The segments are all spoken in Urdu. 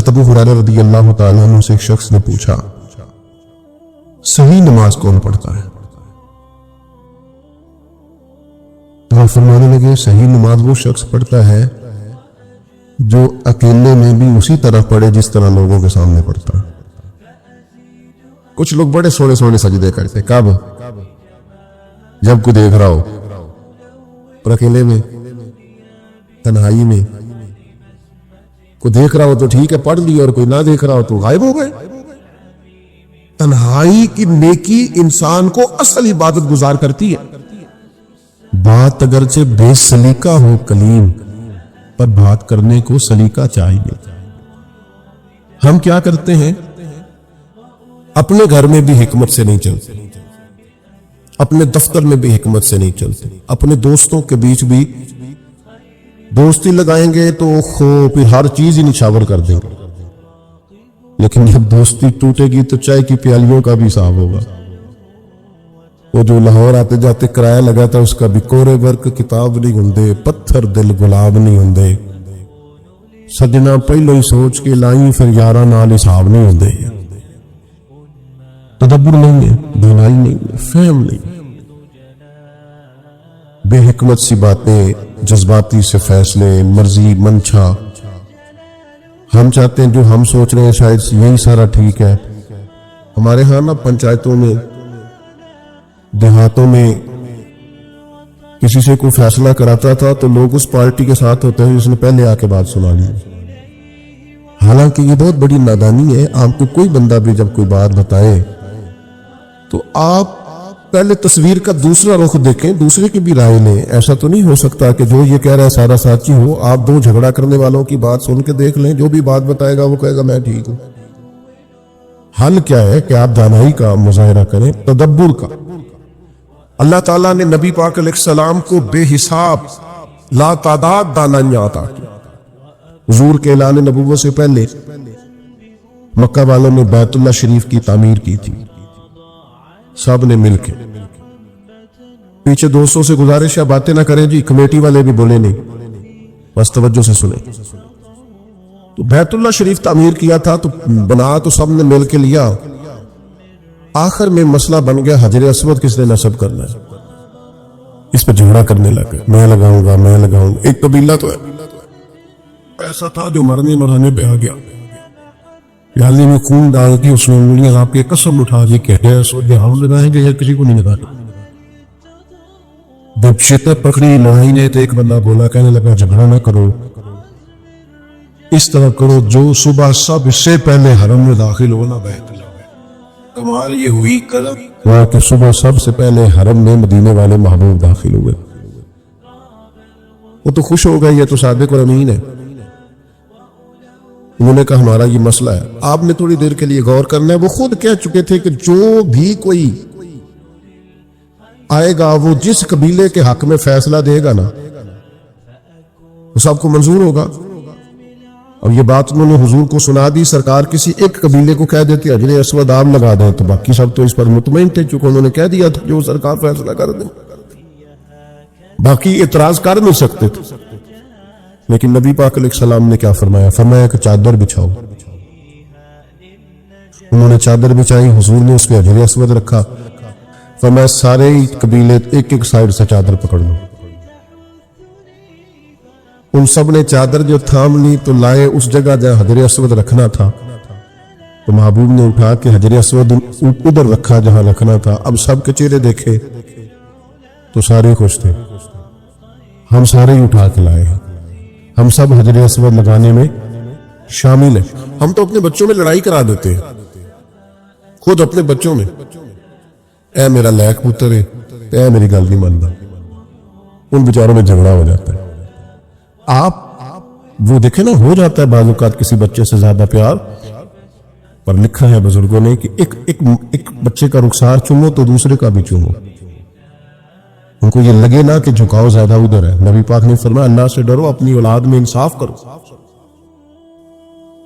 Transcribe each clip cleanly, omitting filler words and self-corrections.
حضرت ابو ہریرہ رضی اللہ تعالیٰ عنہ سے ایک شخص نے پوچھا صحیح نماز کون پڑھتا ہے؟ تو آپ فرمانے لگے صحیح نماز وہ شخص پڑھتا ہے جو اکیلے میں بھی اسی طرح پڑھے جس طرح لوگوں کے سامنے پڑھتا ہے۔ کچھ لوگ بڑے سونے سونے سجدے کرتے، کب؟ جب کوئی دیکھ رہا ہو، اور اکیلے میں تنہائی میں کوئی دیکھ رہا ہو تو ٹھیک ہے پڑھ لی، اور کوئی نہ دیکھ رہا ہو تو غائب ہو گئے۔ تنہائی کی نیکی انسان کو اصل عبادت گزار کرتی ہے۔ بات اگرچہ بے سلیقہ ہو کلیم، پر بات کرنے کو سلیقہ چاہیے۔ ہم کیا کرتے ہیں؟ اپنے گھر میں بھی حکمت سے نہیں چلتے، اپنے دفتر میں بھی حکمت سے نہیں چلتے، اپنے دوستوں کے بیچ بھی دوستی لگائیں گے تو پھر ہر چیز ہی نچھاور کر دیں گے، لیکن جب دوستی ٹوٹے گی تو چائے کی پیالیوں کا بھی حساب ہوگا۔ وہ جو لاہور آتے جاتے کرایہ لگا تھا اس کا بھی کورے ورک کتاب نہیں ہندے، پتھر دل گلاب نہیں ہندے، سجنا پہلو ہی سوچ کے لائی پھر یارہ نال حساب نہیں ہندے۔ تدبر نہیں ہے، دانائی نہیں ہے، فہم نہیں، بے حکمت سی باتیں، جذباتی سے فیصلے، مرضی منشا۔ ہم چاہتے ہیں جو ہم سوچ رہے ہیں شاید یہی سارا ٹھیک ہے۔ ہمارے ہاں نا پنچایتوں میں، دیہاتوں میں کسی سے کوئی فیصلہ کراتا تھا تو لوگ اس پارٹی کے ساتھ ہوتے ہیں جس نے پہلے آ کے بات سنا لی۔ حالانکہ یہ بہت بڑی نادانی ہے۔ آپ کو کوئی بندہ بھی جب کوئی بات بتائے تو آپ پہلے تصویر کا دوسرا رخ دیکھیں، دوسرے کی بھی رائے لیں۔ ایسا تو نہیں ہو سکتا کہ جو یہ کہہ رہا ہے سارا سچی ہو۔ آپ دو جھگڑا کرنے والوں کی بات سن کے دیکھ لیں، جو بھی بات بتائے گا وہ کہے گا میں ٹھیک ہوں۔ حل کیا ہے کہ آپ دانائی کا مظاہرہ کریں، تدبر کا۔ اللہ تعالیٰ نے نبی پاک علیہ السلام کو بے حساب لا تعداد دانائیاں عطا کی۔ حضور کے اعلان نبوت سے پہلے مکہ والوں نے بیت اللہ شریف کی تعمیر کی تھی، سب نے مل کے۔ پیچھے دوستوں سے گزارش ہے باتیں نہ کریں جی، کمیٹی والے بھی بولے نہیں، بس توجہ سے سنیں۔ تو بیت اللہ شریف تعمیر کیا تھا تو بنا تو سب نے مل کے لیا، آخر میں مسئلہ بن گیا حجر اسود کس نے نصب کرنا ہے۔ اس پہ جھگڑا کرنے لگے، میں لگاؤں گا میں لگاؤں گا۔ ایک قبیلہ تو ایسا تھا جو مرنے مرانے پہ آ گیا، پیالے میں خون ڈال کے اس میں انگلیاں آپ کے قسم اٹھا دی کہ ہم لگائیں گے یا کسی کو نہیں لگانا۔ جب شدت پکڑی لڑائی نے تو ایک بندہ بولا، کہنے لگا جھگڑا نہ کرو، اس طرح کرو جو صبح سب سے پہلے حرم میں داخل ہونا بیت اللہ۔ کمال یہ ہوئی قدم وہاں کہ صبح سب سے پہلے حرم میں مدینے والے محبوب داخل ہوئے۔ وہ تو خوش ہو گئے، یہ تو صادق اور امین ہے۔ انہوں نے کہا ہمارا یہ مسئلہ ہے، آپ نے تھوڑی دیر کے لیے غور کرنا ہے۔ وہ خود کہہ چکے تھے کہ جو بھی کوئی آئے گا وہ جس قبیلے کے حق میں فیصلہ دے گا نا وہ سب کو منظور ہوگا۔ اب یہ بات انہوں نے حضور کو سنا دی، سرکار کسی ایک قبیلے کو کہہ دیتی حجر اسود آپ لگا دیں تو باقی سب تو اس پر مطمئن تھے، چونکہ انہوں نے کہہ دیا تھا جو سرکار فیصلہ کر دیں، باقی اعتراض کر نہیں سکتے تھے۔ لیکن نبی پاک علیہ السلام نے کیا فرمایا؟ فرمایا کہ چادر بچھاؤ۔ انہوں نے چادر بچھائی، حضور نے اس پہ حجر اسود رکھا، فرمایا سارے قبیلے ایک ایک سائڈ سے چادر پکڑ لو۔ ان سب نے چادر جو تھام لی تو لائے اس جگہ جہاں حجر اسود رکھنا تھا، تو محبوب نے اٹھا کے حجر اسود ادھر رکھا جہاں رکھنا تھا۔ اب سب کے چہرے دیکھے تو سارے خوش تھے، ہم سارے ہی اٹھا کے لائے ہیں، ہم سب حجر اسود لگانے میں شامل ہیں۔ ہم تو اپنے بچوں میں لڑائی کرا دیتے ہیں، خود اپنے بچوں میں، اے میرا لیک پتر ہے، اے میری گل نہیں مانتا، ان بیچاروں میں جھگڑا ہو جاتا ہے۔ آپ وہ دیکھیں نا، ہو جاتا ہے بعض اوقات کسی بچے سے زیادہ پیار، پر لکھا ہے بزرگوں نے کہ ایک بچے کا رخسار چومو تو دوسرے کا بھی چومو، ان کو یہ لگے نا کہ جھکاؤ زیادہ ادھر ہے۔ نبی پاک نے فرمایا اللہ سے ڈرو، اپنی اولاد میں انصاف کرو۔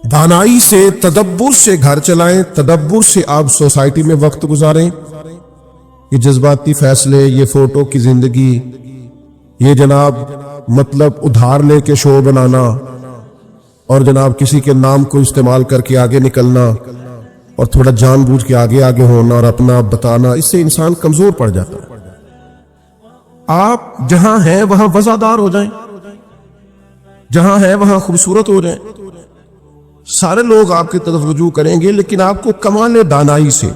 دانائی سے، تدبر سے گھر چلائیں، تدبر سے آپ سوسائٹی میں وقت گزاریں۔ یہ جذباتی فیصلے، یہ فوٹو کی زندگی، یہ جناب مطلب ادھار لے کے شو بنانا، اور جناب کسی کے نام کو استعمال کر کے آگے نکلنا اور تھوڑا جان بوجھ کے آگے آگے ہونا اور اپنا بتانا، اس سے انسان کمزور پڑ جاتا ہے۔ آپ جہاں ہیں وہاں وفادار ہو جائیں، جہاں ہیں وہاں خوبصورت ہو جائیں، سارے لوگ آپ کی طرف رجوع کریں گے، لیکن آپ کو کمال دانائی سے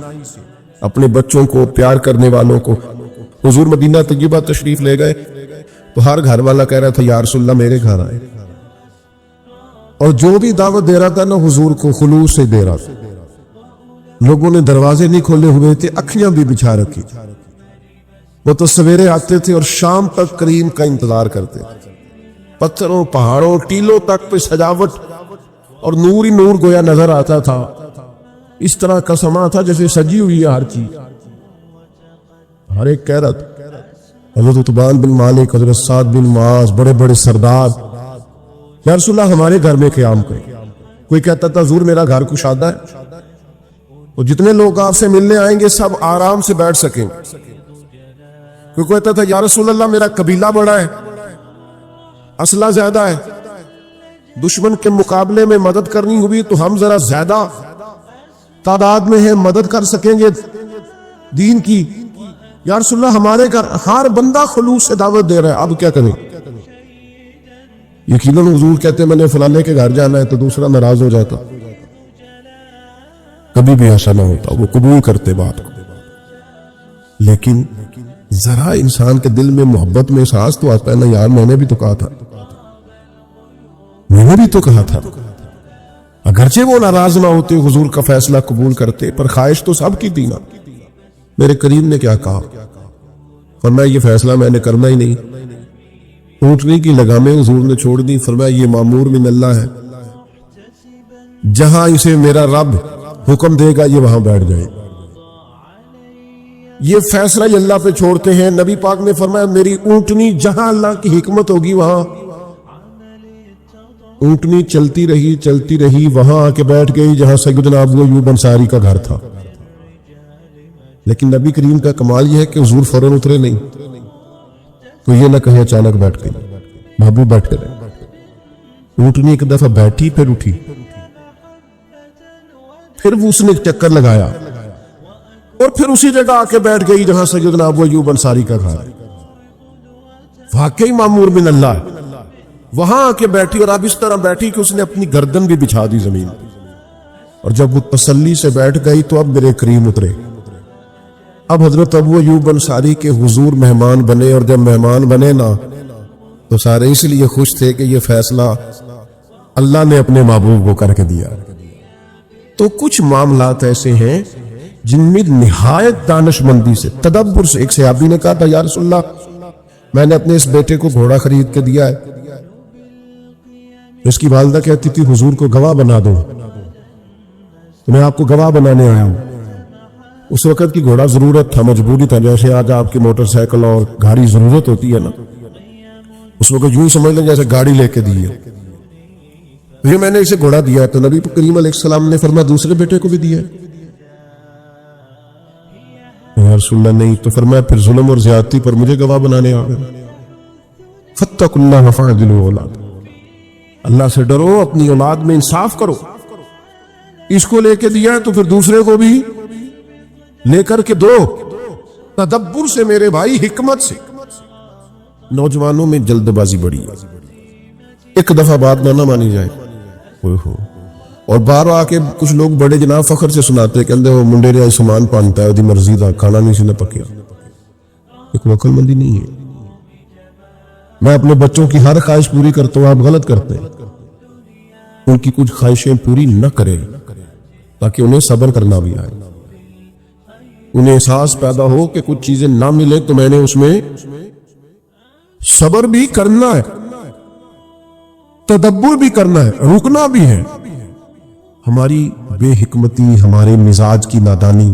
اپنے بچوں کو، پیار کرنے والوں کو۔ حضور مدینہ طیبہ تشریف لے گئے تو ہر گھر والا کہہ رہا تھا یا رسول اللہ میرے گھر آئے، اور جو بھی دعوت دے رہا تھا نا حضور کو خلوص سے دے رہا تھا۔ لوگوں نے دروازے نہیں کھولے ہوئے تھے، اکھیاں بھی بچھا رکھی، وہ تو سویرے آتے تھے اور شام تک کریم کا انتظار کرتے تھے۔ پتھروں، پہاڑوں، ٹیلوں تک پہ سجاوٹ اور نور ہی نور گویا نظر آتا تھا، اس طرح کا سما تھا جیسے سجی ہوئی ہے ہر چیز۔ ہر ایک کہہ رہا تھا، حضرت عتبان بن مالک، حضرت سعد بن معاذ، بڑے بڑے سردار، یا رسول اللہ ہمارے گھر میں قیام کریں۔ کوئی کہتا تھا حضور میرا گھر کشادہ ہے، تو جتنے لوگ آپ سے ملنے آئیں گے سب آرام سے بیٹھ سکیں۔ کوئی کہتا تھا یا رسول اللہ میرا قبیلہ بڑا ہے، اسلحہ زیادہ ہے، دشمن کے مقابلے میں مدد کرنی ہوئی تو ہم ذرا زیادہ تعداد میں ہیں، مدد کر سکیں گے دین کی۔ یا رسول اللہ ہمارے گھر ہر بندہ خلوص سے دعوت دے رہا ہے، اب کیا کریں؟ یقیناً حضور کہتے ہیں میں نے فلانے کے گھر جانا ہے تو دوسرا ناراض ہو جاتا، کبھی بھی ایسا نہ ہوتا، وہ قبول کرتے بات کو۔ لیکن ذرا انسان کے دل میں محبت میں احساس تو آتا ہے نا، یار میں نے بھی تو کہا تھا، میں نے بھی تو کہا تھا۔ اگرچہ وہ ناراض نہ ہوتے، حضور کا فیصلہ قبول کرتے، پر خواہش تو سب کی تھی نا۔ میرے کریم نے کیا کہا، فرمایا یہ فیصلہ میں نے کرنا ہی نہیں۔ اونٹنی کی لگامیں حضور نے چھوڑ دی، فرمایا یہ مامور من اللہ ہے، جہاں اسے میرا رب حکم دے گا یہ وہاں بیٹھ جائے۔ یہ فیصلہ یہ اللہ پہ چھوڑتے ہیں۔ نبی پاک نے فرمایا میری اونٹنی جہاں اللہ کی حکمت ہوگی وہاں۔ اونٹنی چلتی رہی وہاں آ کے بیٹھ گئی جہاں سیدنا ابو ایوب انصاری کا گھر تھا۔ لیکن نبی کریم کا کمال یہ ہے کہ حضور فوراً اترے نہیں، تو یہ نہ کہیں اچانک بیٹھ گئی، محبوب بیٹھ کے رہے۔ اونٹنی ایک دفعہ بیٹھی پھر اٹھی، پھر اس نے چکر لگایا اور پھر اسی جگہ آ کے بیٹھ گئی جہاں سیدنا ابو ایوب انصاری کا گھر۔ واقعی مامور من اللہ، وہاں آ کے بیٹھی، اور اب اس طرح بیٹھی کہ اس نے اپنی گردن بھی بچھا دی زمین پہ، اور جب وہ تسلی سے بیٹھ گئی تو اب میرے کریم اترے۔ اب حضرت ابو ایوب انصاری کے حضور مہمان بنے، اور جب مہمان بنے نا تو سارے اس لیے خوش تھے کہ یہ فیصلہ اللہ نے اپنے محبوب کو کر کے دیا۔ تو کچھ معاملات ایسے ہیں جن میں نہایت دانش مندی سے، تدبر سے۔ ایک صحابی نے کہا تھا یا رسول اللہ میں نے اپنے اس بیٹے کو گھوڑا خرید کے دیا ہے، اس کی والدہ کہتی تھی حضور کو گواہ بنا دو، تو میں آپ کو گواہ بنانے آیا ہوں۔ اس وقت کی گھوڑا ضرورت تھا، مجبوری تھا، جیسے آج آپ کی موٹر سائیکل اور گاڑی ضرورت ہوتی ہے نا، اس وقت یوں ہی سمجھ لیں جیسے گاڑی لے کے دی ہے۔ یہ میں نے اسے گھوڑا دیا ہے، تو نبی کریم علیہ السلام نے فرمایا دوسرے بیٹے کو بھی دیا ہے؟ یا رسول اللہ نہیں۔ تو فرمایا پھر ظلم اور زیادتی پر مجھے گواہ بنانے آ گئے۔ فاتقوا اللہ فاعدلوا اولاد، اللہ سے ڈرو، اپنی اولاد میں انصاف کرو۔ اس کو لے کے دیا ہے تو پھر دوسرے کو بھی لے کر کے دو، تدبر سے میرے بھائی، حکمت سے۔ نوجوانوں میں جلد بازی بڑی ہے، ایک دفعہ بات نہ مانی جائے، اور بار آ کے کچھ لوگ بڑے جناب فخر سے سناتے کہ وہ منڈے رہا سامان پانتا ہے، وہ مرضی دا کھانا نہیں سی نہ پکیا۔ ایک عقل مندی نہیں ہے۔ میں اپنے بچوں کی ہر خواہش پوری کرتا ہوں، آپ غلط کرتے ہیں۔ ان کی کچھ خواہشیں پوری نہ کریں تاکہ انہیں صبر کرنا بھی آئے، انہیں احساس پیدا ہو کہ کچھ چیزیں نہ ملے تو میں نے اس میں صبر بھی کرنا ہے، تدبر بھی کرنا ہے، رکنا بھی ہے۔ ہماری بے حکمتی، ہمارے مزاج کی نادانی،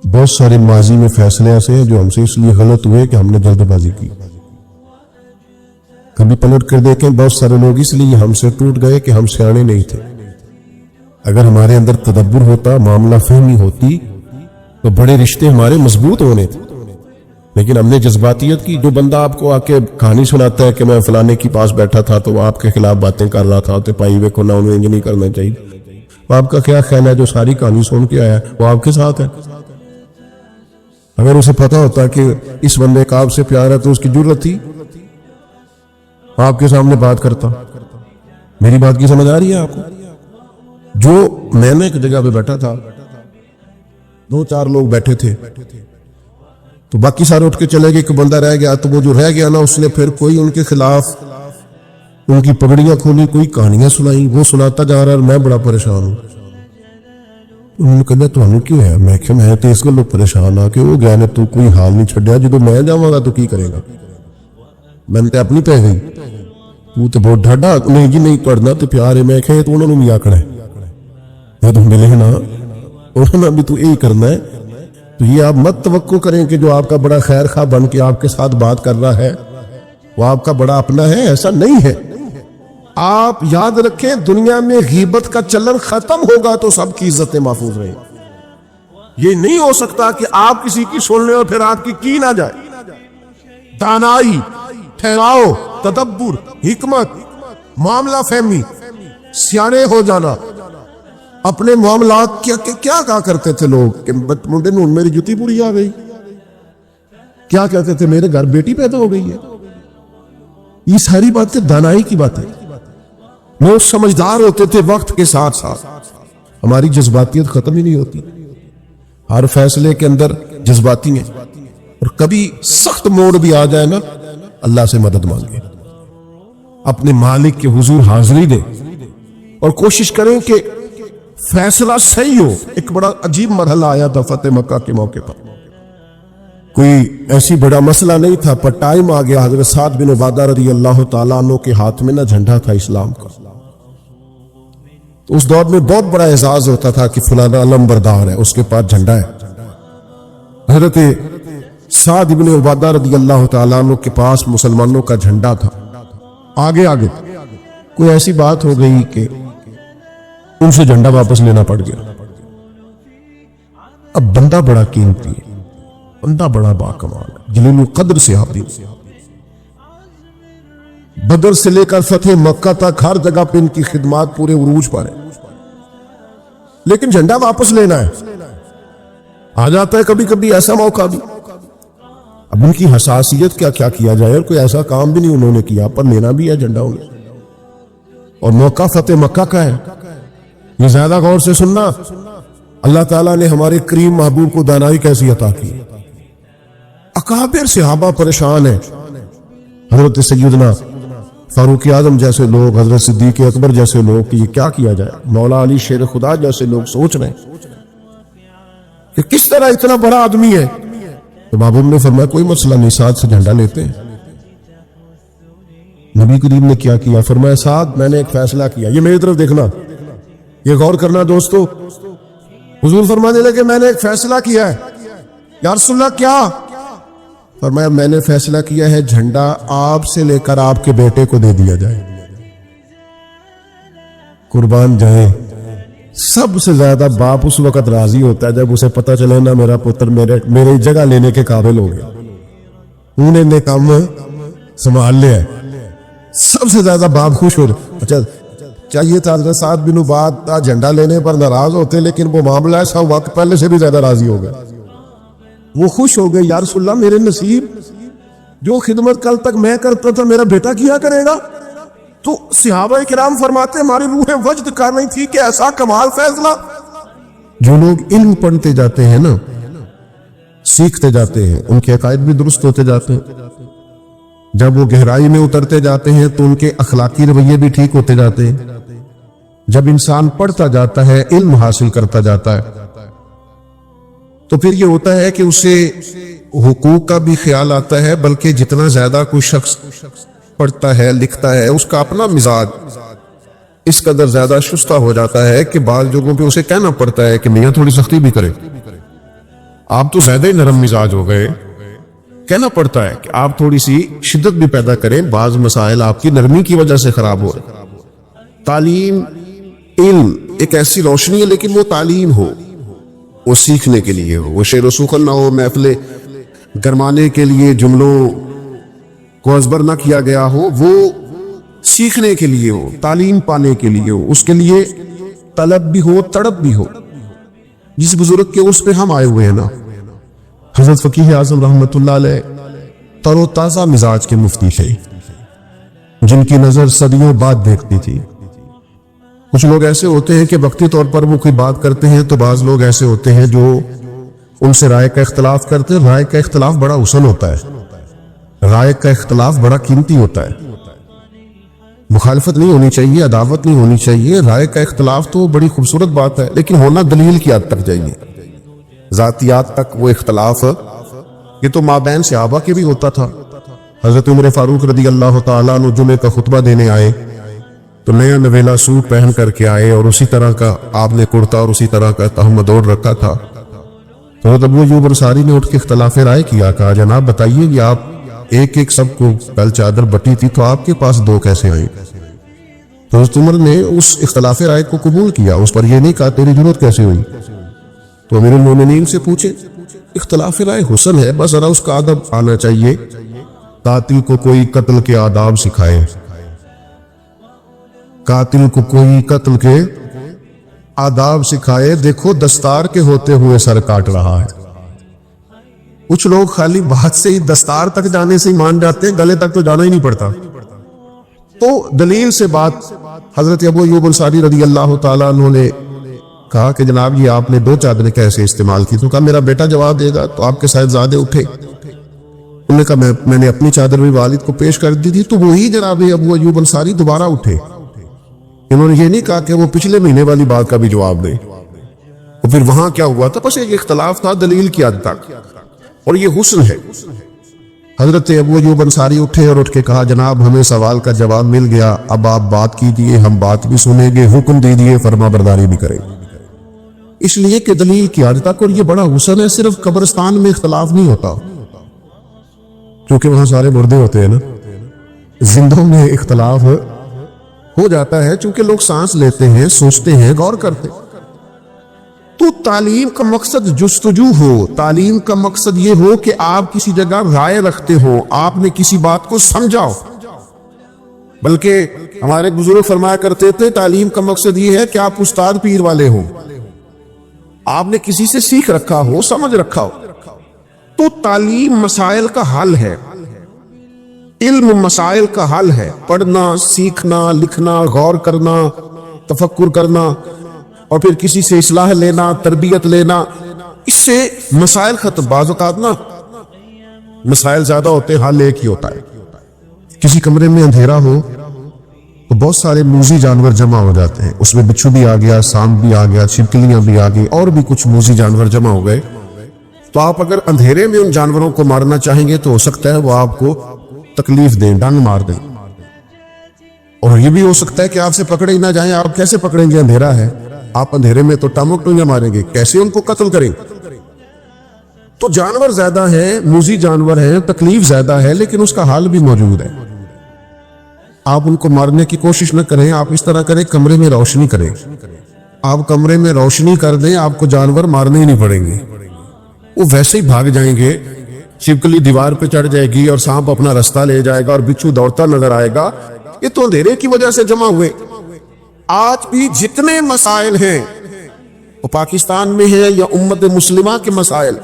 بہت سارے ماضی میں فیصلے ایسے ہیں جو ہم سے اس لیے غلط ہوئے کہ ہم نے جلد بازی کی۔ کبھی پلٹ کر دیکھیں، بہت سارے لوگ اس لیے ہم سے ٹوٹ گئے کہ ہم سیانے نہیں تھے۔ اگر ہمارے اندر تدبر ہوتا، معاملہ فہمی ہوتی، تو بڑے رشتے ہمارے مضبوط ہونے تھے۔ لیکن ہم نے جذباتیت کی. جو بندہ آپ کو آ کے کہانی سناتا ہے کہ میں فلانے کے پاس بیٹھا تھا تو وہ آپ کے خلاف باتیں کر رہا تھا تو پائی وے کو نہ انہیں نہیں کرنا چاہیے, وہ آپ کا کیا خیال ہے جو ساری کہانی سن کے آیا وہ آپ کے ساتھ ہے؟ اگر اسے پتا ہوتا کہ اس بندے کا آپ سے پیار ہے تو اس کی جرت تھی آپ کے سامنے بات کرتا. میری بات کی سمجھ آ رہی ہے آپ کو؟ جو میں نے ایک جگہ پہ بیٹھا تھا, 2-4 لوگ بیٹھے تھے تو باقی سارے اٹھ کے چلے گئے, ایک بندہ رہ گیا. تو وہ جو رہ گیا نا, اس نے پھر کوئی ان کے خلاف ان کی پگڑیاں کھولی, کوئی کہانیاں سنائی, وہ سناتا جا رہا ہے. میں بڑا پریشان ہوں. انہوں نے کہا تو ہمیں کیوں ہے؟ میں کہ میں تو اس گلوں پریشان آ کہ وہ گیا نے تو کوئی حال نہیں چھڈیا, جدو میں جاواں گا تو کی کرے گا؟ میں نے اپنی پہ گئی تو تے بہت ڈھاڈا نہیں جی نہیں پڑھنا تو پیار ہے. میں کہ تو انہوں نے بھی آکڑا ہے یا تم ملے نا انہوں نے بھی تو یہی کرنا ہے. تو یہ آپ مت توقع کریں کہ جو آپ کا بڑا خیر خواہ بن کے آپ کے ساتھ بات کر رہا ہے وہ آپ کا بڑا اپنا ہے. ایسا نہیں ہے. آپ یاد رکھیں دنیا میں غیبت کا چلن ختم ہوگا تو سب کی عزتیں محفوظ رہیں. یہ نہیں ہو سکتا کہ آپ کسی کی سن لیں اور پھر آپ کی نہ جائے. دانائی, ٹھہراؤ, تدبر, حکمت, معاملہ فہمی, سیانے ہو جانا. اپنے معاملات کیا کہا کرتے تھے لوگ کہ منڈے نون میری جوتی پوری آ گئی, کیا کہتے تھے میرے گھر بیٹی پیدا ہو گئی ہے. یہ ساری باتیں دانائی کی باتیں. لوگ سمجھدار ہوتے تھے وقت کے ساتھ ساتھ. ہماری جذباتیت ختم ہی نہیں ہوتی. ہر فیصلے کے اندر جذباتی ہیں, اور کبھی سخت موڑ بھی آ جائے نا, اللہ سے مدد مانگے, اپنے مالک کے حضور حاضری دے اور کوشش کریں کہ فیصلہ صحیح ہو. ایک بڑا عجیب مرحلہ آیا تھا فتح مکہ کے موقع پر. کوئی ایسی بڑا مسئلہ نہیں تھا, پر ٹائم آ گیا. حضرت سعد بن عبادہ رضی اللہ تعالیٰ عنہ کے ہاتھ میں نا جھنڈا تھا اسلام کا. تو اس دور میں بہت بڑا اعزاز ہوتا تھا کہ فلانا علم بردار ہے, اس کے پاس جھنڈا ہے. حضرت سعد بن عبادہ رضی اللہ تعالیٰ عنہ کے پاس مسلمانوں کا جھنڈا تھا. آگے کوئی ایسی بات ہو گئی کہ ان سے جھنڈا واپس لینا پڑ گیا. اب بندہ بڑا قیمتی ہے, بندہ بڑا باکمال ہے, جلیل القدر صحابی. بدر سے لے کر فتح مکہ تک ہر جگہ پہ ان کی خدمات پورے عروج پر ہے, لیکن جھنڈا واپس لینا ہے. آ جاتا ہے کبھی کبھی ایسا موقع بھی. اب ان کی حساسیت کیا کیا جائے, اور کوئی ایسا کام بھی نہیں انہوں نے کیا, پر لینا بھی ہے جھنڈا انہیں. اور موقع فتح مکہ کا ہے. یہ زیادہ غور سے سننا, اللہ تعالیٰ نے ہمارے کریم محبوب کو دانائی کیسی عطا کی. اکابر صحابہ پریشان ہیں. حضرت سیدنا فاروق اعظم جیسے لوگ, حضرت صدیق اکبر جیسے لوگ, کہ یہ کیا کیا جائے. مولا علی شیر خدا جیسے لوگ سوچ رہے ہیں کہ کس طرح اتنا بڑا آدمی ہے. تو محبوب نے فرمایا کوئی مسئلہ نہیں, ساتھ سے جھنڈا لیتے ہیں. نبی کریم نے کیا کیا, فرمایا ساتھ میں نے ایک فیصلہ کیا. یہ میری طرف دیکھنا, یہ غور کرنا دوستو. حضور فرمانے لگے میں نے ایک فیصلہ کیا ہے. یا رسول اللہ کیا؟ فرمایا میں نے فیصلہ کیا ہے جھنڈا آپ سے لے کر آپ کے بیٹے کو دے دیا جائے. قربان جائے, سب سے زیادہ باپ اس وقت راضی ہوتا ہے جب اسے پتہ چلے نا میرا پتر میری جگہ لینے کے قابل ہو گیا, انہیں نے کام سنبھال لیا. سب سے زیادہ باپ خوش ہو رہے. اچھا چاہیے تھا حضرت سعد بن عبادہ جھنڈا لینے پر ناراض ہوتے, لیکن وہ معاملہ ایسا ہوا کہ پہلے سے بھی زیادہ راضی ہو گئے. وہ خوش ہو گئے, یا رسول اللہ میرے نصیب جو خدمت کل تک میں کرتا تھا میرا بیٹا کیا کرے گا. تو صحابہ کرام فرماتے ہماری روحیں وجد کر رہی تھی کہ ایسا کمال فیصلہ. جو لوگ علم پڑھتے جاتے ہیں نا, سیکھتے جاتے ہیں, ان کے عقائد بھی درست ہوتے جاتے ہیں. جب وہ گہرائی میں اترتے جاتے ہیں تو ان کے اخلاقی رویے بھی ٹھیک ہوتے جاتے ہیں. جب انسان پڑھتا جاتا ہے, علم حاصل کرتا جاتا ہے, تو پھر یہ ہوتا ہے کہ اسے حقوق کا بھی خیال آتا ہے, بلکہ جتنا زیادہ کوئی شخص پڑھتا ہے لکھتا ہے اس کا اپنا مزاج اس قدر زیادہ شستہ ہو جاتا ہے کہ بعض جگہوں پہ اسے کہنا پڑتا ہے کہ میاں تھوڑی سختی بھی کرے, آپ تو زیادہ ہی نرم مزاج ہو گئے. کہنا پڑتا ہے کہ آپ تھوڑی سی شدت بھی پیدا کریں, بعض مسائل آپ کی نرمی کی وجہ سے خراب ہو رہے. تعلیم علم ایک ایسی روشنی ہے, لیکن وہ تعلیم ہو, وہ سیکھنے کے لیے ہو, وہ شعر و سخن نہ ہو, محفل گرمانے کے لیے جملوں کو ازبر نہ کیا گیا ہو، وہ سیکھنے کے لیے ہو، تعلیم پانے کے لیے ہو، اس کے لیے طلب بھی ہو، تڑپ بھی ہو، جس بزرگ کے اس پہ ہم آئے ہوئے ہیں نا۔ حضرت فقیہ اعظم رحمت اللہ علیہ تر و تازہ مزاج کے مفتی تھے، جن کی نظر صدیوں بعد دیکھتی تھی۔ کچھ لوگ ایسے ہوتے ہیں کہ وقتی طور پر وہ کوئی بات کرتے ہیں، تو بعض لوگ ایسے ہوتے ہیں جو ان سے رائے کا اختلاف کرتے ہیں۔ رائے کا اختلاف بڑا حسن ہوتا ہے، رائے کا اختلاف بڑا قیمتی ہوتا ہے، مخالفت نہیں ہونی چاہیے، عداوت نہیں ہونی چاہیے۔ رائے کا اختلاف تو بڑی خوبصورت بات ہے، لیکن ہونا دلیل کی حد تک چاہیے، ذاتیات تک وہ اختلاف۔ یہ تو مابین صحابہ کے بھی ہوتا تھا۔ حضرت عمر فاروق رضی اللہ تعالیٰ عنہ جمعے کا خطبہ دینے آئے تو نیا نویلا سوٹ پہن کر کے آئے، اور اسی طرح کا آپ نے کرتا اور اسی طرح کا تہمد اوڑھ رکھا تھا۔ تو حضرت ابو ایوب انصاری نے اٹھ کے اختلاف رائے کیا، کہا جناب بتائیے کہ آپ ایک سب کو کل چادر بٹی تھی تو آپ کے پاس دو کیسے آئیں؟ تو حضرت عمر نے اس اختلاف رائے کو قبول کیا، اس پر یہ نہیں کہا تیری ضرورت کیسے ہوئی۔ تو امیر المومنین سے پوچھے، اختلاف رائے حسن ہے، بس ذرا اس کا ادب آنا چاہیے۔ قاتل کو کوئی قتل کے آداب سکھائے، قاتل کو کوئی قتل کے آداب سکھائے، دیکھو دستار کے ہوتے ہوئے سر کاٹ رہا ہے۔ کچھ لوگ خالی بات سے ہی، دستار تک جانے سے ہی مان جاتے ہیں، گلے تک تو جانا ہی نہیں پڑتا۔ تو دلیل سے بات حضرت ابو ایوب انصاری رضی اللہ تعالیٰ عنہ نے کہا کہ جناب یہ آپ نے دو چادریں کیسے استعمال کی؟ تو کہا میرا بیٹا جواب دے گا۔ تو آپ کے صاحبزادے اٹھے، انہوں نے کہا میں نے اپنی چادر بھی والد کو پیش کر دی تھی۔ تو وہی جناب ابو ایوب انصاری دوبارہ اٹھے، انہوں نے یہ نہیں کہا کہ وہ پچھلے مہینے والی بات کا بھی جواب دیں۔ اور پھر وہاں کیا ہوا تھا؟ بس ایک اختلاف تھا دلیل کی حد تک، اور یہ حسن ہے۔ حضرت ابو ایوب انصاری اٹھے اور اٹھ کے کہا جناب ہمیں سوال کا جواب مل گیا، اب آپ بات کیجئے، ہم بات بھی سنیں گے، حکم دیجئے، فرما برداری بھی کریں گے۔ اس لیے کہ دلیل کی حد تک، اور یہ بڑا حسن ہے۔ صرف قبرستان میں اختلاف نہیں ہوتا، کیونکہ وہاں سارے مردے ہوتے ہیں نا، زندوں میں اختلاف ہو جاتا ہے، چونکہ لوگ سانس لیتے ہیں، سوچتے ہیں، غور کرتے ہیں۔ تو تعلیم کا مقصد جستجو ہو، تعلیم کا مقصد یہ ہو کہ آپ کسی جگہ رائے رکھتے ہو، آپ نے کسی بات کو سمجھا ہو۔ بلکہ ہمارے بزرگ فرمایا کرتے تھے تعلیم کا مقصد یہ ہے کہ آپ استاد پیر والے ہو، آپ نے کسی سے سیکھ رکھا ہو، سمجھ رکھا ہو۔ تو تعلیم مسائل کا حل ہے، علم مسائل کا حل ہے۔ پڑھنا، سیکھنا، لکھنا، غور کرنا، تفکر کرنا، اور پھر کسی سے اصلاح لینا، تربیت لینا، اس سے مسائل ختم۔ بعض اوقات نا مسائل زیادہ ہوتے ہیں، حل ایک ہی ہوتا ہے۔ کسی کمرے میں اندھیرا ہو تو بہت سارے موذی جانور جمع ہو جاتے ہیں، اس میں بچھو بھی آ گیا، سانپ بھی آ گیا، چھپکلیاں بھی آ گئی، اور بھی کچھ موذی جانور جمع ہو گئے۔ تو آپ اگر اندھیرے میں ان جانوروں کو مارنا چاہیں گے تو ہو سکتا ہے وہ آپ کو تکلیف دیں، ڈنگ مار دیں، اور یہ بھی ہو سکتا ہے کہ آپ سے پکڑے ہی نہ جائیں۔ آپ کیسے پکڑیں گے؟ اندھیرا ہے، آپ اندھیرے میں تو ٹامک ٹونجا ماریں گے، کیسے ان کو قتل کریں؟ تو جانور زیادہ ہے، موذی جانور ہے، تکلیف زیادہ ہے، لیکن اس کا حل بھی موجود ہے۔ آپ ان کو مارنے کی کوشش نہ کریں، آپ اس طرح کریں کمرے میں روشنی کریں، آپ کمرے میں روشنی کر دیں، آپ کو جانور مارنے ہی نہیں پڑیں گے، وہ ویسے ہی بھاگ جائیں گے۔ چھپکلی دیوار پہ چڑھ جائے گی اور سانپ اپنا رستہ لے جائے گا اور بچھو دوڑتا نظر آئے گا۔ یہ تو اندھیرے کی وجہ سے جمع ہوئے۔ آج بھی جتنے مسائل ہیں وہ پاکستان میں ہیں یا امت مسلمہ کے مسائل،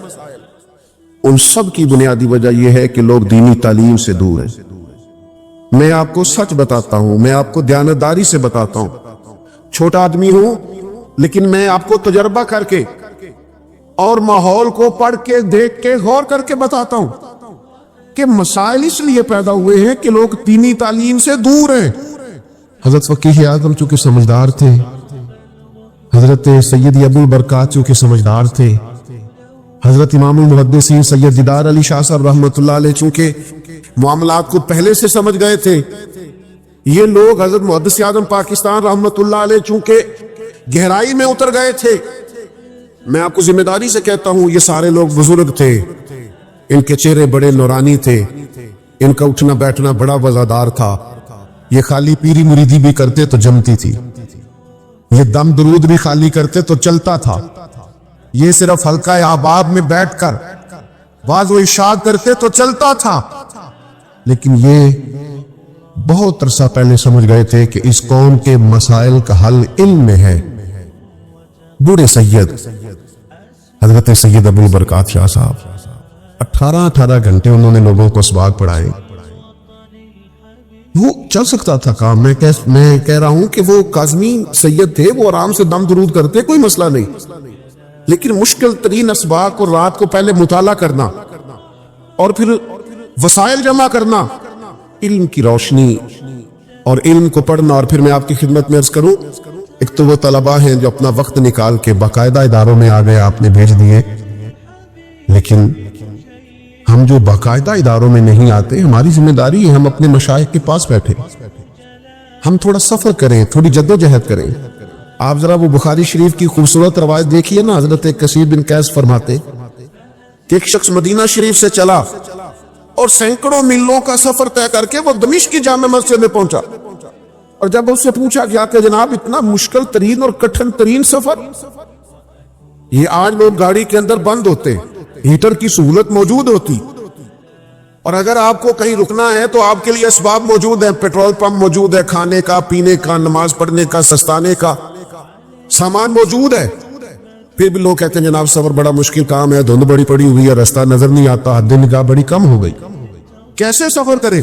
ان سب کی بنیادی وجہ یہ ہے کہ لوگ دینی تعلیم سے دور ہیں۔ میں آپ کو سچ بتاتا ہوں، میں آپ کو دیانتداری سے بتاتا ہوں، چھوٹا آدمی ہوں، لیکن میں آپ کو تجربہ کر کے اور ماحول کو پڑھ کے، دیکھ کے، غور کر کے بتاتا ہوں کہ مسائل اس لیے پیدا ہوئے ہیں کہ لوگ دینی تعلیم سے دور ہیں۔ حضرت فقیہ اعظم چونکہ سمجھدار تھے، حضرت سید ابو البرکات چونکہ سمجھدار تھے، حضرت امام المحدثین سید دیدار علی شاہ صاحب رحمۃ اللہ علیہ چونکہ معاملات کو پہلے سے سمجھ گئے تھے، یہ لوگ حضرت محدث اعظم پاکستان رحمۃ اللہ علیہ چونکہ گہرائی میں اتر گئے تھے۔ میں آپ کو ذمہ داری سے کہتا ہوں یہ سارے لوگ بزرگ تھے، ان کے چہرے بڑے نورانی تھے، ان کا اٹھنا بیٹھنا بڑا وزادار تھا، یہ خالی پیری مریدی بھی کرتے تو جمتی تھی، یہ دم درود بھی خالی کرتے تو چلتا تھا، یہ صرف حلقہ احباب میں بیٹھ کر بعض وہ ارشاد کرتے تو چلتا تھا، لیکن یہ بہت عرصہ پہلے سمجھ گئے تھے کہ اس قوم کے مسائل کا حل علم میں ہے۔ بوڑھے سید حضرت سید ابو البرکات شاہ صاحب 18 گھنٹے انہوں نے لوگوں کو اسباق پڑھائے۔ وہ چل سکتا تھا کام، میں کہہ رہا ہوں کہ وہ کاظمی سید تھے، وہ آرام سے دم درود کرتے، کوئی مسئلہ نہیں، لیکن مشکل ترین اسباق اور رات کو پہلے مطالعہ کرنا اور پھر وسائل جمع کرنا، علم کی روشنی اور علم کو پڑھنا۔ اور پھر میں آپ کی خدمت میں عرض کروں، ایک تو وہ طلباء ہیں جو اپنا وقت نکال کے باقاعدہ اداروں میں آ گئے، آپ نے بھیج دیے، لیکن ہم جو باقاعدہ اداروں میں نہیں آتے، ہماری ذمہ داری ہے ہم اپنے مشائخ کے پاس بیٹھے، ہم تھوڑا سفر کریں، تھوڑی جدوجہد کریں۔ آپ ذرا وہ بخاری شریف کی خوبصورت روایت دیکھیے نا، حضرت کثیر بن قیس فرماتے کہ ایک شخص مدینہ شریف سے چلا اور سینکڑوں میلوں کا سفر طے کر کے وہ دمشق کی جامع مسجد میں پہنچا، اور جب اس سے پوچھا گیا کہ جناب اتنا مشکل ترین اور کٹھن ترین سفر، یہ آج لوگ گاڑی کے اندر بند ہوتے، ہیٹر کی سہولت موجود ہوتی، اور اگر آپ کو کہیں رکنا ہے تو آپ کے لیے اسباب موجود ہیں، پیٹرول پمپ موجود ہے، کھانے کا، پینے کا، نماز پڑھنے کا، سستانے کا سامان موجود ہے، پھر بھی لوگ کہتے ہیں جناب سفر بڑا مشکل کام ہے، دھند بڑی پڑی ہوئی ہے، راستہ نظر نہیں آتا، حد نگاہ بڑی کم ہو گئی، کیسے سفر کریں،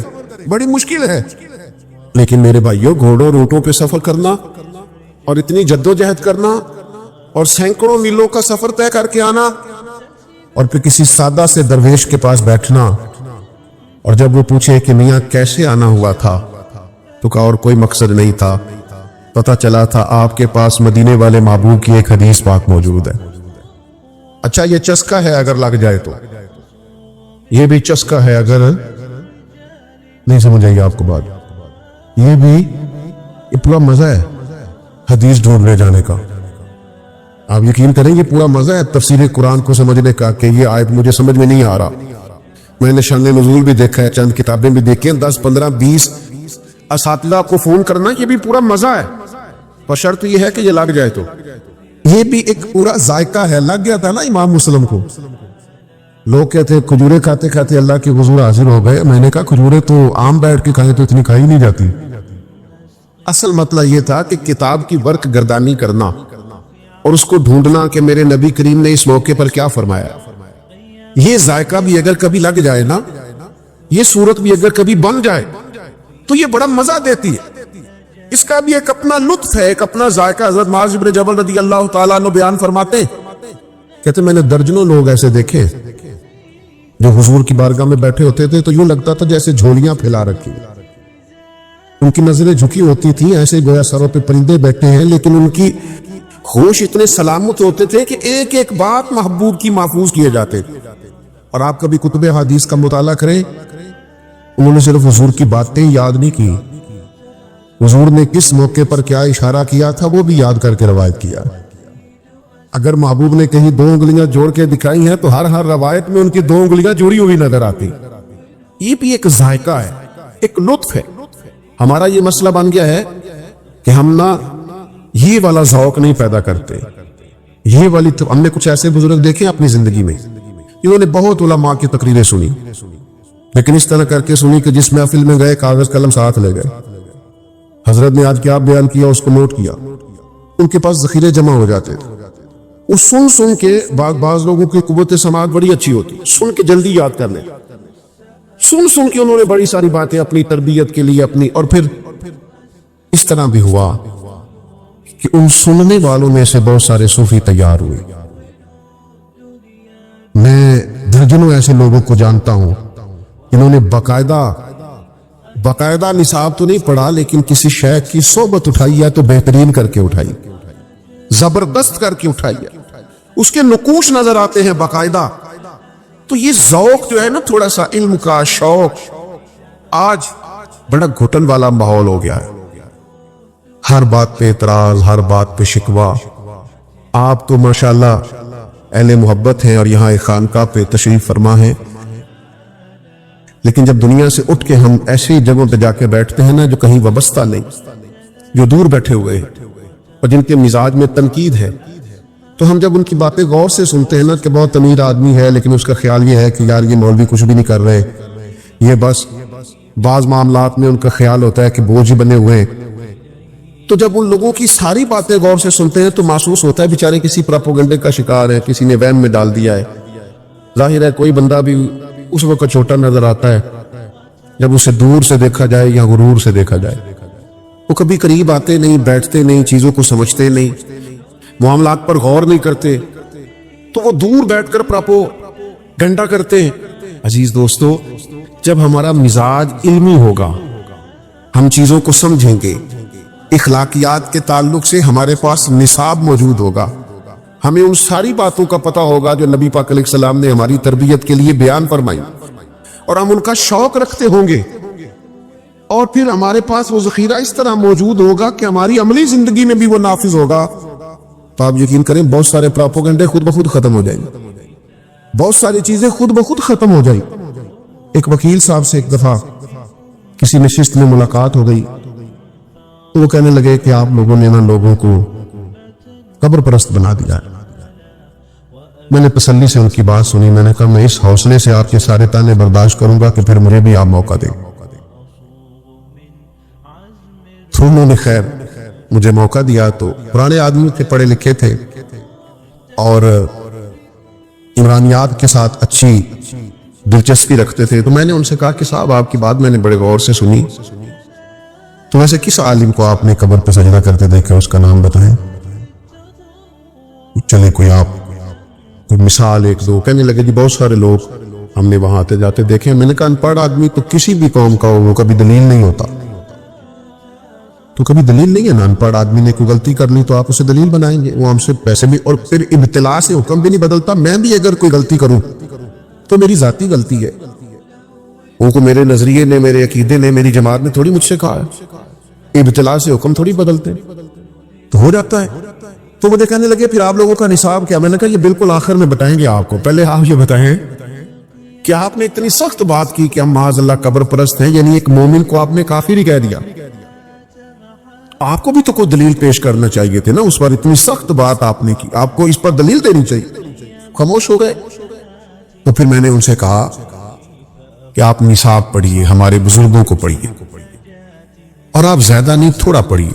بڑی مشکل ہے۔ لیکن میرے بھائیوں، گھوڑوں روٹوں پہ سفر کرنا اور اتنی جدوجہد کرنا اور سینکڑوں میلوں کا سفر طے کر کے آنا، اور پھر کسی سادہ سے درویش کے پاس بیٹھنا، اور جب وہ پوچھے کہ میاں کیسے آنا ہوا تھا تو کہا اور کوئی مقصد نہیں تھا، پتہ چلا تھا آپ کے پاس مدینے والے محبوب کی ایک حدیث پاک موجود ہے۔ اچھا یہ چسکا ہے اگر لگ جائے تو، یہ بھی چسکا ہے اگر نہیں سمجھ آئی آپ کو بات، یہ پورا مزہ ہے حدیث ڈھونڈنے جانے کا۔ آپ یقین کریں یہ پورا مزہ ہے تفسیر قرآن کو سمجھنے کا کہ یہ آیت مجھے سمجھ میں نہیں آ رہا، میں نے شان نزول بھی دیکھا ہے، چند کتابیں بھی دیکھی ہیں، 10 15 20 اساتذہ کو فون کرنا، یہ بھی پورا مزہ ہے، پر شرط یہ ہے کہ یہ لگ جائے تو۔ یہ بھی ایک پورا ذائقہ ہے، لگ گیا تھا نا امام مسلم کو، لوگ کہتے ہیں کھجورے کھاتے کھاتے اللہ کے حضور حاضر ہو گئے، میں نے کہا کھجورے تو عام بیٹھ کے کھائیں تو اتنی کھائی نہیں جاتی۔ اصل مسئلہ یہ تھا کہ کتاب کی ورق گردانی کرنا اور اس کو ڈھونڈنا کہ میرے نبی کریم نے اس موقع پر کیا فرمایا، یہ ذائقہ بھی اگر کبھی لگ جائے نا، یہ صورت بھی اگر کبھی بن جائے تو یہ بڑا مزہ دیتی ہے، اس کا بھی ایک اپنا لطف ہے، ایک اپنا ذائقہ۔ حضرت معاذ بن جبل رضی اللہ تعالیٰ عنہ بیان فرماتے، کہتے میں نے درجنوں لوگ ایسے دیکھے جو حضور کی بارگاہ میں بیٹھے ہوتے تھے تو یوں لگتا تھا جیسے جھولیاں پھیلا رکھی، ان کی نظریں جھکی ہوتی تھی ایسے گویا سروں پہ پرندے بیٹھے ہیں، لیکن ان کی ہوش اتنے سلامت ہوتے تھے کہ ایک ایک بات محبوب کی محفوظ کیے جاتے تھے۔ اور آپ کبھی کتب حدیث کا مطالعہ کریں، انہوں نے صرف حضور کی باتیں یاد نہیں کی، حضور نے کس موقع پر کیا اشارہ کیا تھا وہ بھی یاد کر کے روایت کیا۔ اگر محبوب نے کہیں 2 انگلیاں جوڑ کے دکھائی ہیں تو ہر روایت میں ان کی 2 انگلیاں جوڑی ہوئی نظر آتی۔ یہ بھی ایک ذائقہ ہے، ایک لطف ہے۔ ہمارا یہ مسئلہ بن گیا ہے کہ ہم نہ یہ والا ذوق نہیں پیدا کرتے، یہ والی ہم نے کچھ ایسے بزرگ دیکھے اپنی زندگی میں، انہوں نے بہت علماء کی تقریریں سنی، لیکن اس طرح کر کے سنی کہ جس محفل میں گئے کاغذ قلم ساتھ لے گئے، حضرت نے آج کیا بیان کیا اس کو نوٹ کیا، ان کے پاس ذخیرے جمع ہو جاتے تھے۔ وہ سن کے بعض لوگوں کی قوت سماعت بڑی اچھی ہوتی، سن کے جلدی یاد کر لیں، سن کے انہوں نے بڑی ساری باتیں اپنی تربیت کے لیے اپنی، اور پھر اس طرح بھی ہوا کہ ان سننے والوں میں سے بہت سارے صوفی تیار ہوئے۔ میں درجنوں ایسے لوگوں کو جانتا ہوں جنہوں نے باقاعدہ نصاب تو نہیں پڑھا، لیکن کسی شیخ کی صحبت اٹھائی ہے تو بہترین کر کے اٹھائی، زبردست کر کے اٹھائی ہے، اس کے نقوش نظر آتے ہیں باقاعدہ۔ تو یہ ذوق جو ہے نا، تھوڑا سا علم کا شوق آج بڑا گھٹن والا ماحول ہو گیا ہے، ہر بات پہ اعتراض، ہر بات پہ شکوہ۔ آپ تو ماشاءاللہ اہل محبت ہیں اور یہاں ایک خانقاہ پہ تشریف فرما ہے، لیکن جب دنیا سے اٹھ کے ہم ایسی جگہوں پہ جا کے بیٹھتے ہیں نا جو کہیں وابستہ نہیں، جو دور بیٹھے ہوئے ہیں اور جن کے مزاج میں تنقید ہے، تو ہم جب ان کی باتیں غور سے سنتے ہیں نا کہ بہت امیر آدمی ہے لیکن اس کا خیال یہ ہے کہ یار یہ مولوی کچھ بھی نہیں کر رہے، یہ بس بعض معاملات میں ان کا خیال ہوتا ہے کہ بوجھ ہی بنے ہوئے ہیں، تو جب ان لوگوں کی ساری باتیں غور سے سنتے ہیں تو محسوس ہوتا ہے بیچارے کسی پراپوگنڈے کا شکار ہے، کسی نے وہم میں ڈال دیا ہے۔ ظاہر ہے کوئی بندہ بھی اس وقت چھوٹا نظر آتا ہے جب اسے دور سے دیکھا جائے یا غرور سے دیکھا جائے۔ وہ کبھی قریب آتے نہیں، بیٹھتے نہیں، چیزوں کو سمجھتے نہیں، معاملات پر غور نہیں کرتے، تو وہ دور بیٹھ کر پراپوگنڈا کرتے ہیں۔ عزیز دوستو، جب ہمارا مزاج علمی ہوگا، ہم چیزوں کو سمجھیں گے، اخلاقیات کے تعلق سے ہمارے پاس نصاب موجود ہوگا، ہمیں ان ساری باتوں کا پتہ ہوگا جو نبی پاک علیہ السلام نے ہماری تربیت کے لیے بیان فرمائی، اور ہم ان کا شوق رکھتے ہوں گے، اور پھر ہمارے پاس وہ ذخیرہ اس طرح موجود ہوگا کہ ہماری عملی زندگی میں بھی وہ نافذ ہوگا، تو آپ یقین کریں بہت سارے پراپوگنڈے خود بخود ختم ہو جائیں گے، بہت ساری چیزیں خود بخود ختم ہو جائیں۔ ایک وکیل صاحب سے ایک دفعہ کسی نشست میں ملاقات ہو گئی، تو وہ کہنے لگے کہ آپ لوگوں نے نا لوگوں کو قبر پرست بنا دیا ہے۔ میں نے تسلی سے ان کی بات سنی، میں نے کہا میں اس حوصلے سے آپ کے سارے تانے برداشت کروں گا کہ پھر مجھے بھی آپ موقع دیں۔ تو انہوں نے خیر مجھے موقع دیا، تو پرانے آدمی تھے، پڑھے لکھے تھے اور عمرانیات کے ساتھ اچھی دلچسپی رکھتے تھے، تو میں نے ان سے کہا کہ صاحب آپ کی بات میں نے بڑے غور سے سنی، تو ویسے کس عالم کو آپ نے قبر پہ سجدہ کرتے دیکھا، اس کا نام بتائیں۔ چلے کوئی آپ کوئی مثال ایک دو۔ کہنے لگے جی بہت سارے لوگ ہم نے وہاں آتے جاتے دیکھے۔ میں نے کہا ان پڑھ آدمی تو کسی بھی قوم کا ہو وہ کبھی دلیل نہیں ہوتا، تو کبھی دلیل نہیں ہے نا، ان پڑھ آدمی نے کوئی غلطی کر لی تو آپ اسے دلیل بنائیں گے، وہ ہم سے پیسے بھی، اور پھر ابتلا سے حکم بھی نہیں بدلتا۔ میں بھی اگر کوئی غلطی کروں تو میری ذاتی غلطی ہے، وہ کو میرے نظریے نے، میرے عقیدے نے، میری جماعت نے تھوڑی مجھ سے کہا ہے، ابتلا سے حکم تھوڑی بدلتے، تو ہو جاتا ہے۔ تو مجھے کہنے لگے پھر آپ لوگوں کا نصاب کیا؟ میں نے کہا یہ بالکل آخر میں بتائیں گے آپ کو، پہلے آپ یہ بتائیں کہ آپ نے اتنی سخت بات کی کہ ہم معاذ اللہ قبر پرست ہیں، یعنی ایک مومن کو آپ نے کافر ہی کہہ دیا، آپ کو بھی تو کوئی دلیل پیش کرنا چاہیے تھے نا، اس پر اتنی سخت بات آپ نے کی، آپ کو اس پر دلیل دینی چاہیے، خاموش ہو گئے۔ تو پھر میں نے ان سے کہا کہ آپ نصاب پڑھیے، ہمارے بزرگوں کو پڑھیے، اور آپ زیادہ نہیں تھوڑا پڑھیے،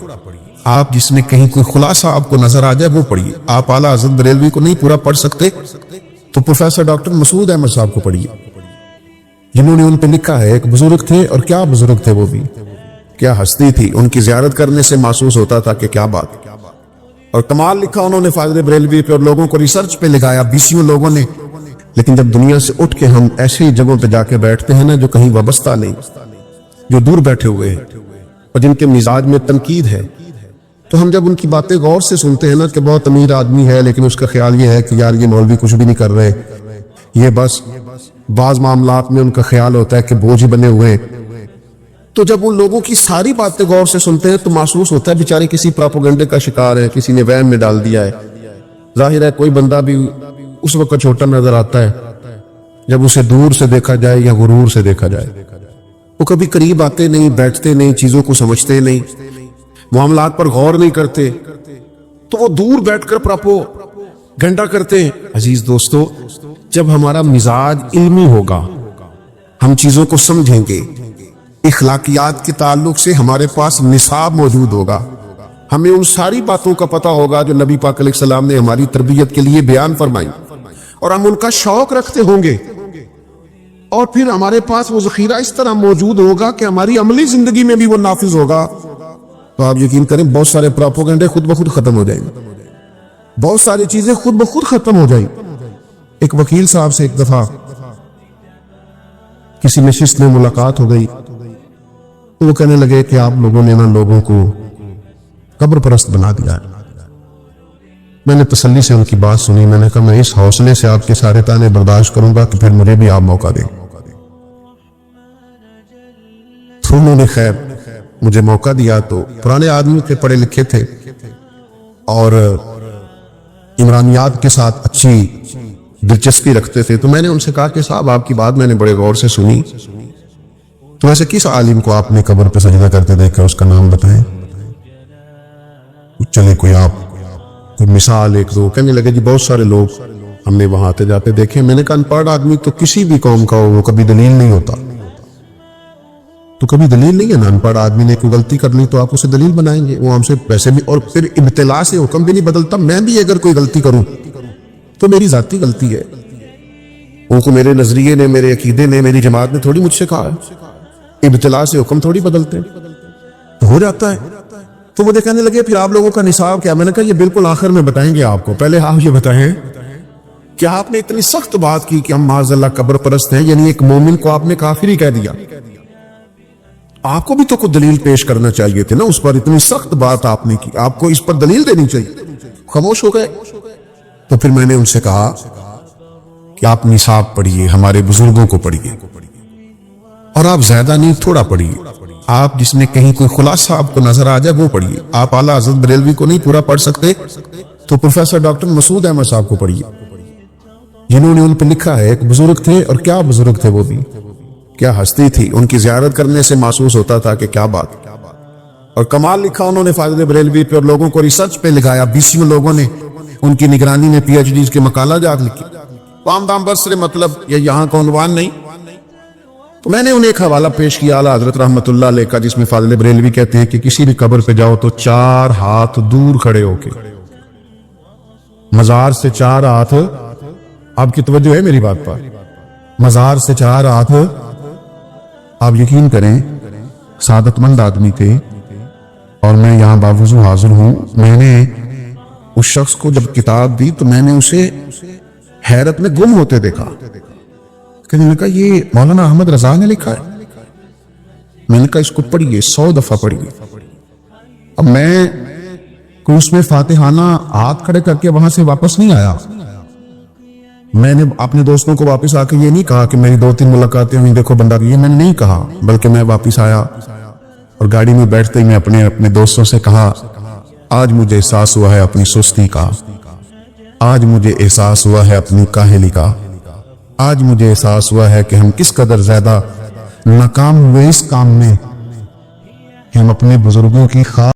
آپ جس میں کہیں کوئی خلاصہ آپ کو نظر آ جائے وہ پڑھیے۔ آپ اعلیٰ حضرت بریلوی کو نہیں پورا پڑھ سکتے تو پروفیسر ڈاکٹر مسعود احمد صاحب کو پڑھیے، جنہوں نے ان پہ لکھا ہے۔ ایک بزرگ تھے، اور کیا بزرگ تھے، وہ بھی کیا ہستی تھی، ان کی زیارت کرنے سے محسوس ہوتا تھا کہ کیا بات، اور کمال لکھا انہوں نے فاضل بریلوی پہ، اور لوگوں کو ریسرچ پہ لگایا، بیسیوں لوگوں نے۔ لیکن جب دنیا سے اٹھ کے ہم ایسی جگہوں پہ جا کے بیٹھتے ہیں نا جو کہیں وابستہ نہیں، جو دور بیٹھے ہوئے ہیں اور جن کے مزاج میں تنقید ہے، تو ہم جب ان کی باتیں غور سے سنتے ہیں نا کہ بہت امیر آدمی ہے لیکن اس کا خیال یہ ہے کہ یار یہ مولوی کچھ بھی نہیں کر رہے، یہ بس بعض معاملات میں ان کا خیال ہوتا ہے کہ بوجھ ہی بنے ہوئے ہیں، تو جب ان لوگوں کی ساری باتیں غور سے سنتے ہیں تو محسوس ہوتا ہے بیچارے کسی پراپوگنڈے کا شکار ہے، کسی نے وہم میں ڈال دیا ہے۔ ظاہر ہے کوئی بندہ بھی اس وقت چھوٹا نظر آتا ہے جب اسے دور سے دیکھا جائے یا غرور سے دیکھا جائے۔ وہ کبھی قریب آتے نہیں، بیٹھتے نہیں، چیزوں کو سمجھتے نہیں، معاملات پر غور نہیں کرتے، تو وہ دور بیٹھ کر پراپوگنڈا کرتے ہیں۔ عزیز دوستو، جب ہمارا مزاج علمی ہوگا، ہم چیزوں کو سمجھیں گے، اخلاقیات کے تعلق سے ہمارے پاس نصاب موجود ہوگا، ہمیں ان ساری باتوں کا پتہ ہوگا جو نبی پاک علیہ السلام نے ہماری تربیت کے لیے بیان فرمائی، اور ہم ان کا شوق رکھتے ہوں گے، اور پھر ہمارے پاس وہ ذخیرہ اس طرح موجود ہوگا کہ ہماری عملی زندگی میں بھی وہ نافذ ہوگا، تو آپ یقین کریں بہت سارے پراپوگنڈے خود بخود ختم ہو جائیں گے، بہت ساری چیزیں خود بخود ختم ہو جائیں۔ ایک وکیل صاحب سے ایک دفعہ کسی نشست میں ملاقات ہو گئی، تو وہ کہنے لگے کہ آپ لوگوں نے نا لوگوں کو قبر پرست بنا دیا ہے۔ میں نے تسلی سے ان کی بات سنی، میں نے کہا میں اس حوصلے سے آپ کے سارے تانے برداشت کروں گا کہ پھر مجھے بھی آپ موقع دیں۔ تو انہوں نے خیر مجھے موقع دیا، تو پرانے آدمی تھے، پڑھے لکھے تھے اور عمرانیات کے ساتھ اچھی دلچسپی رکھتے تھے، تو میں نے ان سے کہا کہ صاحب آپ کی بات میں نے بڑے غور سے سنی، تو ویسے کس عالم کو آپ نے قبر پہ سجدہ کرتے دیکھا، اس کا نام بتائیں۔ چلے کوئی آپ کوئی مثال ایک دو. کہنے لگے جی بہت سارے لوگ ہم نے وہاں آتے جاتے دیکھے. میں نے کہا ان پڑھ آدمی تو کسی بھی قوم کا ہو وہ کبھی دلیل نہیں ہوتا. تو کبھی دلیل نہیں ہے نا. ان پڑھ آدمی نے کوئی غلطی کر لی تو آپ اسے دلیل بنائیں گے. وہ ہم سے ویسے بھی, اور پھر ابتلا سے حکم بھی نہیں بدلتا. میں بھی اگر کوئی غلطی کروں تو میری ذاتی غلطی ہے. وہ کو میرے نظریے نے, میرے عقیدے نے, میری جماعت نے تھوڑی مجھ سے کہا ہے. ابتلا سے حکم تھوڑی بدلتے تو ہو جاتا ہے. تو مجھے کہنے لگے پھر آپ لوگوں کا نصاب کیا؟ میں نے کہا یہ بالکل آخر میں بتائیں گے آپ کو. پہلے آپ یہ بتائیں کہ آپ نے اتنی سخت بات کی کہ ہم معاذ اللہ قبر پرست ہیں, یعنی ایک مومن کو آپ نے کافر ہی کہہ دیا. آپ کو بھی تو کوئی دلیل پیش کرنا چاہیے تھے نا اس پر. اتنی سخت بات آپ نے کی, آپ کو اس پر دلیل دینی چاہیے. خاموش ہو گئے. تو پھر میں نے ان سے کہا کہ آپ نصاب پڑھیے, ہمارے بزرگوں کو پڑھیے, اور آپ زیادہ نہیں تھوڑا پڑھیے. آپ جس میں کہیں کوئی خلاصہ آپ کو نظر آ جائے وہ پڑھیے. آپ اعلیٰ حضرت بریلوی کو نہیں پورا پڑھ سکتے تو پروفیسر ڈاکٹر مسعود احمد صاحب کو پڑھیے, جنہوں نے ان پہ لکھا ہے. ایک بزرگ تھے, اور کیا بزرگ تھے وہ بھی, کیا ہستی تھی. ان کی زیارت کرنے سے محسوس ہوتا تھا کہ کیا بات. اور کمال لکھا انہوں نے فاضل بریلوی پہ, اور لوگوں کو ریسرچ پہ لگایا. 20 لوگوں نے ان کی نگرانی میں پی ایچ ڈیز کے مقالہ جات لکھی. پام دام برسر مطلب یہ یہاں کا عنوان نہیں. تو میں نے انہیں ایک حوالہ پیش کیا اعلیٰ حضرت رحمت اللہ علیہ کا, جس میں فاضل بریلوی کہتے ہیں کہ کسی بھی قبر پہ جاؤ تو 4 ہاتھ دور کھڑے ہو کے, مزار سے 4 ہاتھ. آپ کی توجہ ہے میری بات پر؟ مزار سے 4 ہاتھ. آپ یقین کریں سعادت مند آدمی تھے, اور میں یہاں باوضو حاضر ہوں. میں نے اس شخص کو جب کتاب دی تو میں نے اسے حیرت میں گم ہوتے دیکھا. کہنے لگا یہ مولانا احمد رضا نے لکھا ہے. میں نے کہا اس کو پڑھیے, 100 دفعہ پڑھیے. اب میں کوئی اس میں فاتحانہ ہاتھ کھڑے کر کے وہاں سے واپس نہیں آیا. میں نے اپنے دوستوں کو واپس آ کے یہ نہیں کہا کہ میری 2-3 ملاقاتیں ہوئی, دیکھو بندہ, یہ میں نے نہیں کہا. بلکہ میں واپس آیا اور گاڑی میں بیٹھتے ہی میں اپنے دوستوں سے کہا آج مجھے احساس ہوا ہے اپنی سستی کا, آج مجھے احساس ہوا ہے اپنی کاہلی کا, آج مجھے احساس ہوا ہے کہ ہم کس قدر زیادہ ناکام ہوئے اس کام میں کہ ہم اپنے بزرگوں کی